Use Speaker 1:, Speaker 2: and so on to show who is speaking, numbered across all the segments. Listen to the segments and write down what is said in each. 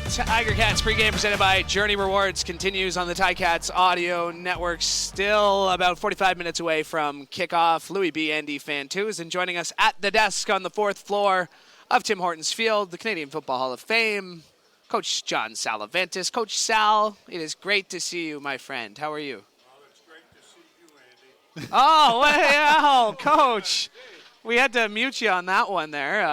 Speaker 1: Tiger-Cats Pregame presented by Journey Rewards continues on the Ticats audio network. Still about 45 minutes away from kickoff. Louie B. Andy Fantuz, and joining us at the desk on the fourth floor of Tim Hortons Field, the Canadian Football Hall of Fame, Coach John Salaventis. Coach Sal, it is great to see you, my friend. How are you?
Speaker 2: Well, it's great to see you, Andy.
Speaker 1: Oh, well, Coach. We had to mute you on that one there.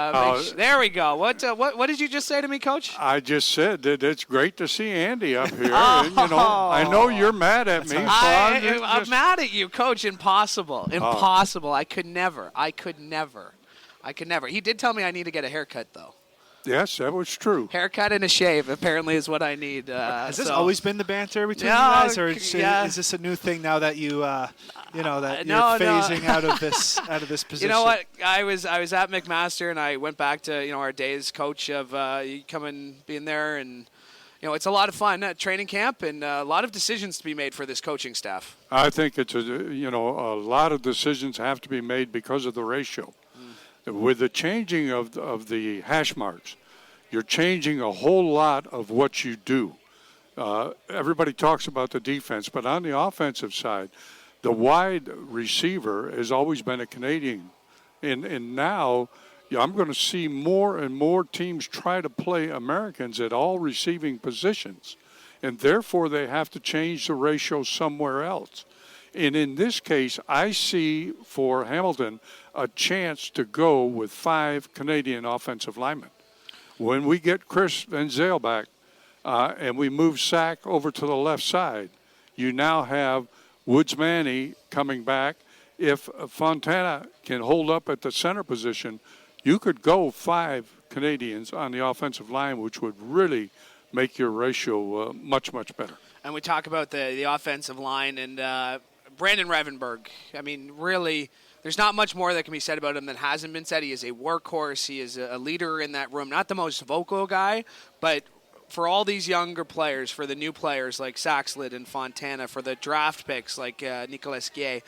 Speaker 1: There we go. What did you just say to me, Coach?
Speaker 2: I just said that it's great to see Andy up here. And, I know you're mad at me.
Speaker 1: I'm mad at you, Coach. Impossible. Impossible. I could never. He did tell me I need to get a haircut, though.
Speaker 2: Yes, that was true.
Speaker 1: Haircut and a shave, apparently, is what I need.
Speaker 3: Has this always been the banter between you guys, or is this a new thing now that you're phasing out of this position?
Speaker 1: You know what? I was at McMaster, and I went back to our days, Coach, of coming, being there, and it's a lot of fun at training camp, and a lot of decisions to be made for this coaching staff.
Speaker 2: I think it's a lot of decisions have to be made because of the ratio. With the changing of the hash marks, you're changing a whole lot of what you do. Everybody talks about the defense, but on the offensive side, the wide receiver has always been a Canadian. And now I'm going to see more and more teams try to play Americans at all receiving positions. And therefore, they have to change the ratio somewhere else. And in this case, I see for Hamilton a chance to go with 5 Canadian offensive linemen. When we get Chris Van Zyl back and we move Sack over to the left side, you now have Woods-Manny coming back. If Fontana can hold up at the center position, you could go 5 Canadians on the offensive line, which would really make your ratio much, much better.
Speaker 1: And we talk about the offensive line and Brandon Revenberg. I mean, really, there's not much more that can be said about him that hasn't been said. He is a workhorse. He is a leader in that room. Not the most vocal guy, but for all these younger players, for the new players like Saxlett and Fontana, for the draft picks like Nicolas Guay,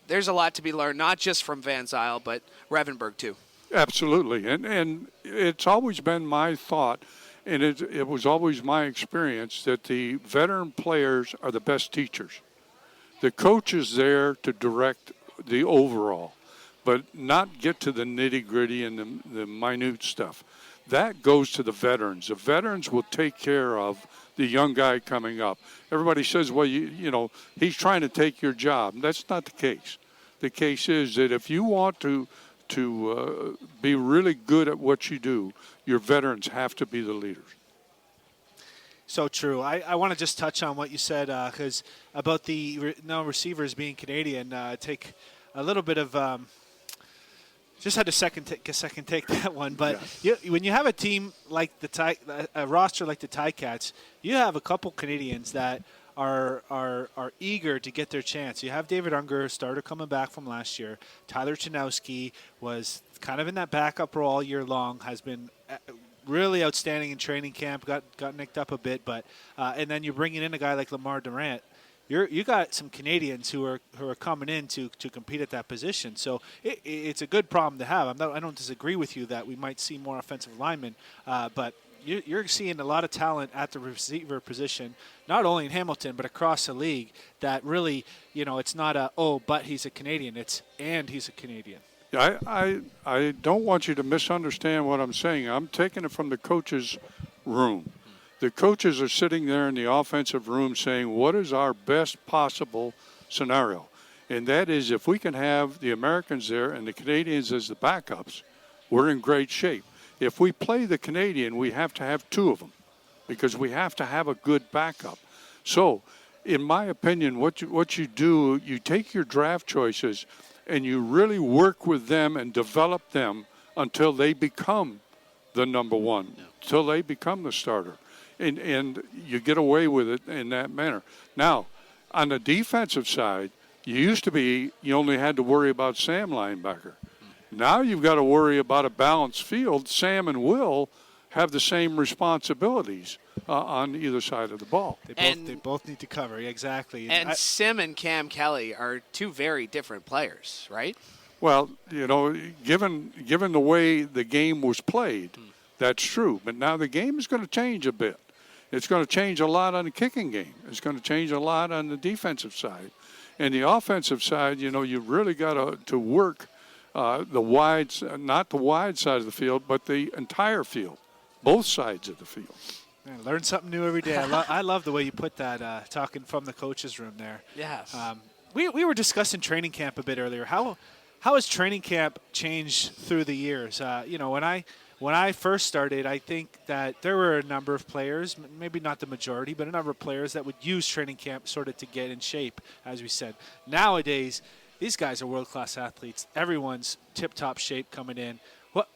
Speaker 1: there's a lot to be learned, not just from Van Zyl, but Revenberg too.
Speaker 2: Absolutely. And it's always been my thought, and it was always my experience, that the veteran players are the best teachers. The coach is there to direct the overall, but not get to the nitty-gritty and the minute stuff. That goes to the veterans. The veterans will take care of the young guy coming up. Everybody says, well, he's trying to take your job. That's not the case. The case is that if you want to be really good at what you do, your veterans have to be the leaders.
Speaker 3: So true. I want to just touch on what you said because about the receivers being Canadian. Take a little bit of just had a second take that one. But when you have a team like a roster like the Ticats, you have a couple Canadians that are eager to get their chance. You have David Unger, starter coming back from last year. Tyler Chinowski was kind of in that backup role all year long. Has been really outstanding in training camp. Got nicked up a bit, but and then you're bringing in a guy like Lamar Durant. You got some Canadians who are coming in to compete at that position. So it's a good problem to have. I don't disagree with you that we might see more offensive linemen, but you're seeing a lot of talent at the receiver position, not only in Hamilton but across the league. That really, it's not but he's a Canadian. And he's a Canadian.
Speaker 2: I don't want you to misunderstand what I'm saying. I'm taking it from the coach's room. The coaches are sitting there in the offensive room saying, what is our best possible scenario? And that is, if we can have the Americans there and the Canadians as the backups, we're in great shape. If we play the Canadian, we have to have 2 of them because we have to have a good backup. So, in my opinion, what you do, you take your draft choices and you really work with them and develop them until they become the number 1, until they become the starter. And you get away with it in that manner. Now, on the defensive side, you only had to worry about Sam linebacker. Now you've got to worry about a balanced field. Sam and Will have the same responsibilities on either side of the ball.
Speaker 3: They both need to cover, exactly.
Speaker 1: And Sim and Cam Kelly are 2 very different players, right?
Speaker 2: Well, given the way the game was played, that's true. But now the game is going to change a bit. It's going to change a lot on the kicking game. It's going to change a lot on the defensive side. And the offensive side, you really got to work the wide, not the wide side of the field, but the entire field, both sides of the field.
Speaker 3: Man, learn something new every day. I love the way you put that, talking from the coach's room there.
Speaker 1: Yes.
Speaker 3: We were discussing training camp a bit earlier. How has training camp changed through the years? When I first started, I think that there were a number of players, maybe not the majority, but a number of players that would use training camp sort of to get in shape, as we said. Nowadays, these guys are world-class athletes. Everyone's tip-top shape coming in.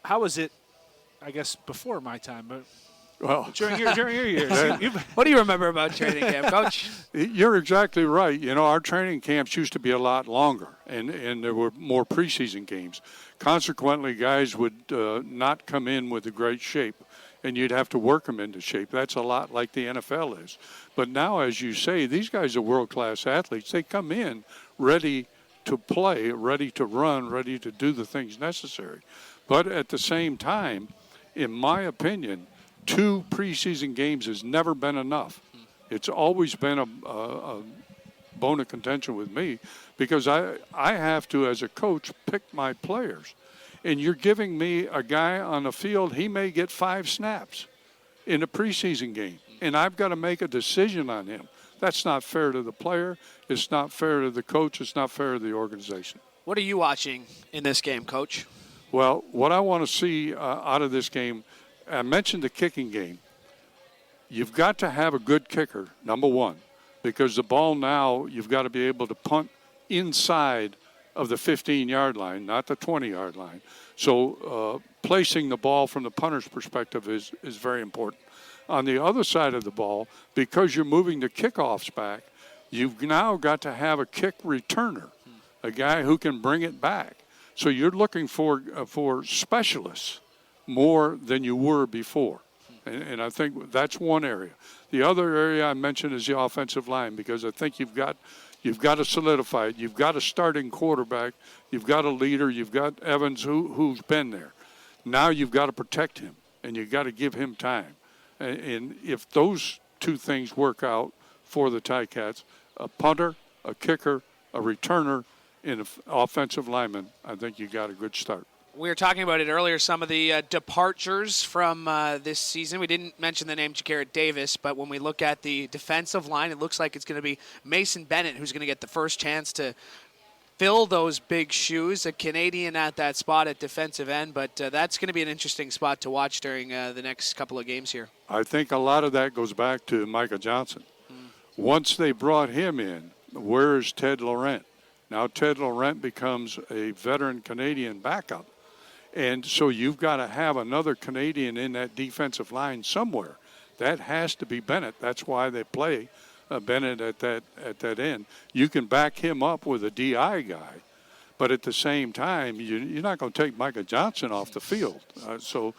Speaker 3: How was it, I guess, before my time? But
Speaker 2: well,
Speaker 3: during your years.
Speaker 1: What do you remember about training camp, Coach?
Speaker 2: You're exactly right. Our training camps used to be a lot longer, and there were more preseason games. Consequently, guys would not come in with a great shape, and you'd have to work them into shape. That's a lot like the NFL is. But now, as you say, these guys are world-class athletes. They come in ready to play, ready to run, ready to do the things necessary. But at the same time, in my opinion, 2 preseason games has never been enough. It's always been a bone of contention with me because I have to, as a coach, pick my players. And you're giving me a guy on the field, he may get 5 snaps in a preseason game, and I've got to make a decision on him. That's not fair to the player. It's not fair to the coach. It's not fair to the organization.
Speaker 1: What are you watching in this game, Coach?
Speaker 2: Well, what I want to see out of this game, I mentioned the kicking game. You've got to have a good kicker, number one, because the ball now, you've got to be able to punt inside of the 15-yard line, not the 20-yard line. So placing the ball from the punter's perspective is very important. On the other side of the ball, because you're moving the kickoffs back, you've now got to have a kick returner, a guy who can bring it back. So you're looking for specialists more than you were before. And I think that's one area. The other area I mentioned is the offensive line, because I think you've got to solidify it. You've got a starting quarterback. You've got a leader. You've got Evans who's been there. Now you've got to protect him, and you've got to give him time. And if those 2 things work out for the Ticats, a punter, a kicker, a returner, and an offensive lineman, I think you got a good start.
Speaker 1: We were talking about it earlier, some of the departures from this season. We didn't mention the name Jacarrett Davis, but when we look at the defensive line, it looks like it's going to be Mason Bennett who's going to get the first chance to fill those big shoes, a Canadian at that spot at defensive end, but that's going to be an interesting spot to watch during the next couple of games here.
Speaker 2: I think a lot of that goes back to Micah Johnson. Once they brought him in, where's Ted Laurent? Now Ted Laurent becomes a veteran Canadian backup. And so you've got to have another Canadian in that defensive line somewhere. That has to be Bennett. That's why they play Bennett at that end. You can back him up with a DI guy, but at the same time, you're not going to take Micah Johnson off the field. So,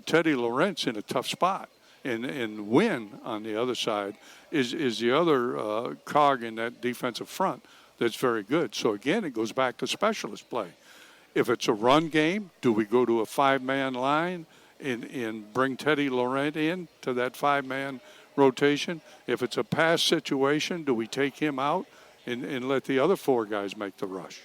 Speaker 2: Teddy Laurent's in a tough spot. And Wynn on the other side is the other cog in that defensive front that's very good. So, again, it goes back to specialist play. If it's a run game, do we go to a 5-man line and bring Teddy Laurent in to that 5-man rotation? If it's a pass situation, do we take him out and let the other 4 guys make the rush?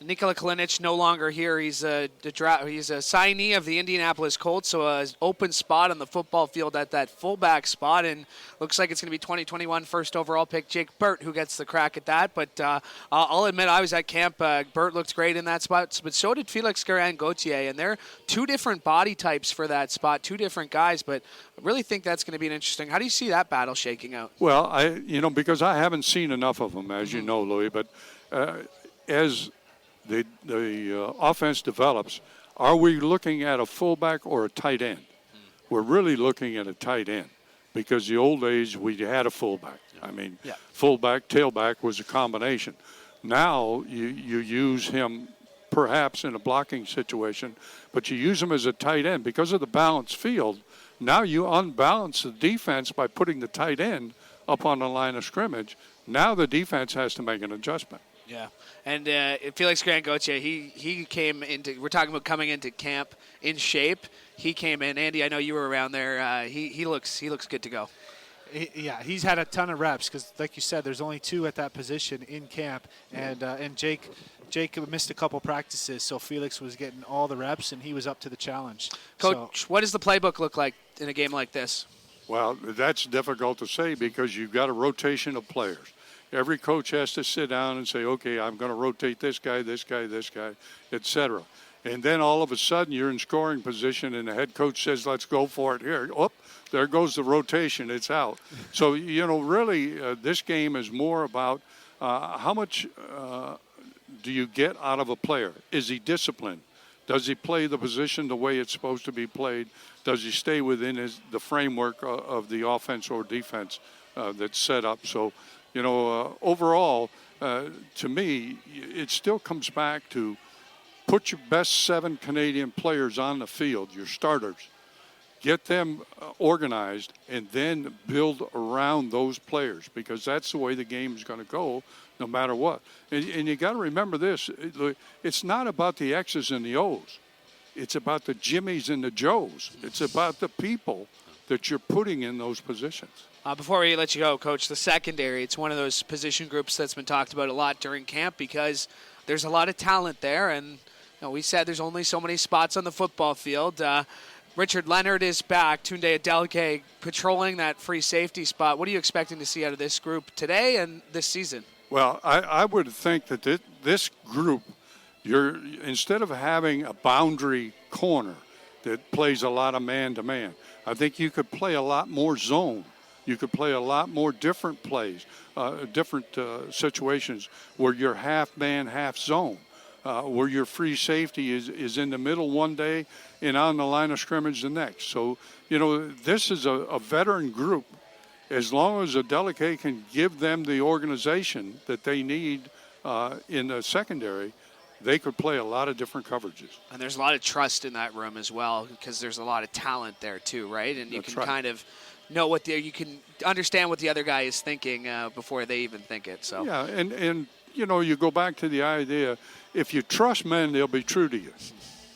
Speaker 1: Nikola Kalinic no longer here. He's a signee of the Indianapolis Colts, so an open spot on the football field at that fullback spot, and looks like it's going to be 2021 first overall pick Jake Burt who gets the crack at that. But I'll admit I was at camp. Burt looked great in that spot, but so did Felix Garan-Gauthier, and they're 2 different body types for that spot, 2 different guys, but I really think that's going to be an interesting. How do you see that battle shaking out?
Speaker 2: Well, because I haven't seen enough of them, as you know, Louie, but as the offense develops, are we looking at a fullback or a tight end? We're really looking at a tight end because the old days we had a fullback. Fullback, tailback was a combination. Now you use him perhaps in a blocking situation, but you use him as a tight end because of the balanced field. Now you unbalance the defense by putting the tight end up on the line of scrimmage. Now the defense has to make an adjustment.
Speaker 1: Yeah, and Felix Garan-Gauthier, he came into. We're talking about coming into camp in shape. He came in. Andy, I know you were around there. He looks good to go.
Speaker 3: He's had a ton of reps because, like you said, there's only 2 at that position in camp, and Jake missed a couple practices, so Felix was getting all the reps, and he was up to the challenge.
Speaker 1: Coach, what does the playbook look like in a game like this?
Speaker 2: Well, that's difficult to say because you've got a rotation of players. Every coach has to sit down and say, okay, I'm going to rotate this guy, etc. And then all of a sudden you're in scoring position and the head coach says, let's go for it here. Oh, there goes the rotation. It's out. So, really this game is more about how much do you get out of a player? Is he disciplined? Does he play the position the way it's supposed to be played? Does he stay within the framework of the offense or defense that's set up? So, overall, to me, it still comes back to put your best 7 Canadian players on the field, your starters, get them organized, and then build around those players because that's the way the game is going to go no matter what. And you got to remember this. It's not about the X's and the O's. It's about the Jimmies and the Joes. It's about the people that you're putting in those positions.
Speaker 1: Before we let you go, Coach, the secondary, it's one of those position groups that's been talked about a lot during camp because there's a lot of talent there, and we said there's only so many spots on the football field. Richard Leonard is back. Tunde Adeleke patrolling that free safety spot. What are you expecting to see out of this group today and this season?
Speaker 2: Well, I would think that this group, instead of having a boundary corner that plays a lot of man-to-man, I think you could play a lot more zone. You could play a lot more different plays, different situations where you're half man, half zone. Where your free safety is in the middle one day and on the line of scrimmage the next. So, this is a veteran group. As long as Adeleke can give them the organization that they need in the secondary, they could play a lot of different coverages.
Speaker 1: And there's a lot of trust in that room as well because there's a lot of talent there too, right? And you can kind of know you can understand what the other guy is thinking before they even think it. So
Speaker 2: yeah, and you go back to the idea, if you trust men, they'll be true to you.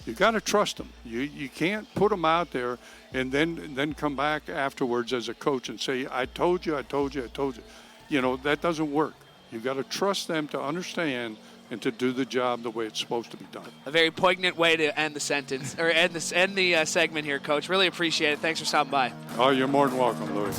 Speaker 2: You got to trust them. You can't put them out there and then come back afterwards as a coach and say, I told you. That doesn't work. You got to trust them to understand and to do the job the way it's supposed to be done.
Speaker 1: A very poignant way to end the sentence or end the segment here, Coach. Really appreciate it. Thanks for stopping by.
Speaker 2: Oh, you're more than welcome, Louie.